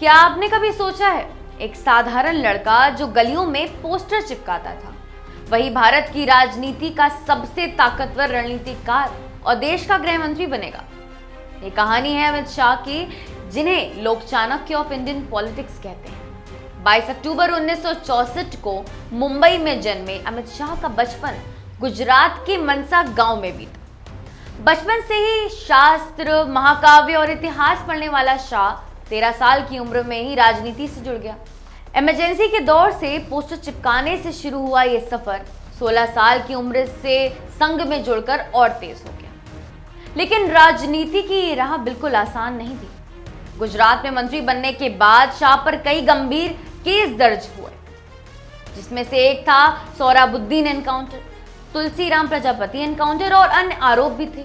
क्या आपने कभी सोचा है, एक साधारण लड़का जो गलियों में पोस्टर चिपकाता था, वही भारत की राजनीति का सबसे ताकतवर रणनीतिकार और देश का गृह मंत्री बनेगा। ये कहानी है अमित शाह की, जिन्हें लोग चाणक्य ऑफ इंडियन पॉलिटिक्स कहते हैं। 22 अक्टूबर 1964 को मुंबई में जन्मे अमित शाह का बचपन गुजरात के मनसा गांव में बीता। बचपन से ही शास्त्र, महाकाव्य और इतिहास पढ़ने वाला शाह 13 साल की उम्र में ही राजनीति से जुड़ गया। इमरजेंसी के दौर से पोस्टर चिपकाने से शुरू हुआ ये सफर 16 साल की उम्र से संघ में जुड़कर और तेज हो गया। लेकिन राजनीति की ये राह बिल्कुल आसान नहीं थी। गुजरात में मंत्री बनने के बाद शाह पर कई गंभीर केस दर्ज हुए, जिसमें से एक था सोहराबुद्दीन एनकाउंटर, तुलसीराम प्रजापति एनकाउंटर और अन्य आरोप भी थे।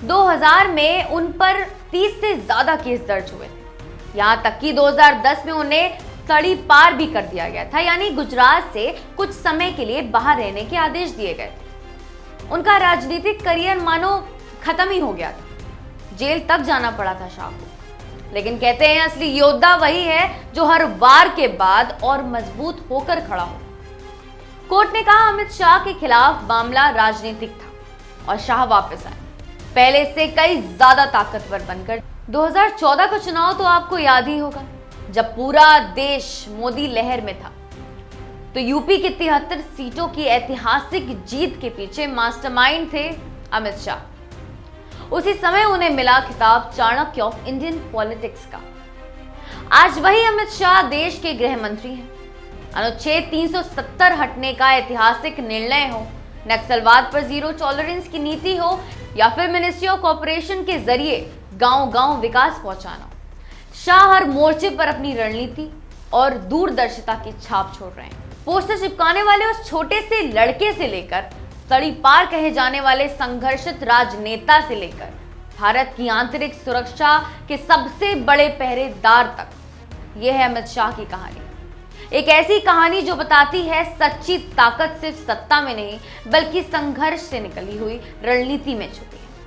2000 में उन पर 30 से ज्यादा केस दर्ज हुए थे। यहां तक कि 2010 में उन्हें तड़ी पार भी कर दिया गया था, यानी गुजरात से कुछ समय के लिए बाहर रहने के आदेश दिए गए थे। उनका राजनीतिक करियर मानो खत्म ही हो गया था। जेल तक जाना पड़ा था शाह को। लेकिन कहते हैं असली योद्धा वही है जो हर वार के बाद और मजबूत होकर खड़ा हो। कोर्ट ने कहा अमित शाह के खिलाफ मामला राजनीतिक था और शाह वापस आए, पहले से कई ज्यादा ताकतवर बनकर। 2014 का चुनाव तो आपको याद ही होगा, जब पूरा देश मोदी लहर में था। तो यूपी की 73 सीटों की ऐतिहासिक जीत के पीछे मास्टरमाइंड थे अमित शाह। उसी समय उन्हें मिला खिताब चाणक्य ऑफ इंडियन पॉलिटिक्स का। आज वही अमित शाह देश के गृह मंत्री हैं। अनुच्छेद 370 हटने का ऐतिहासिक निर्णय हो, नक्सलवाद पर जीरो टॉलरेंस की नीति हो, या फिर मिनिस्ट्री ऑफ कॉर्पोरेशन के जरिए गांव-गांव विकास पहुंचाना, शाह हर मोर्चे पर अपनी रणनीति और दूरदर्शिता की छाप छोड़ रहे हैं। पोस्टर चिपकाने वाले उस छोटे से लड़के से लेकर तड़ी पार कहे जाने वाले संघर्षित राजनेता से लेकर भारत की आंतरिक सुरक्षा के सबसे बड़े पहरेदार तक, यह है अमित शाह की कहानी। एक ऐसी कहानी जो बताती है सच्ची ताकत सिर्फ सत्ता में नहीं, बल्कि संघर्ष से निकली हुई रणनीति में छुपी।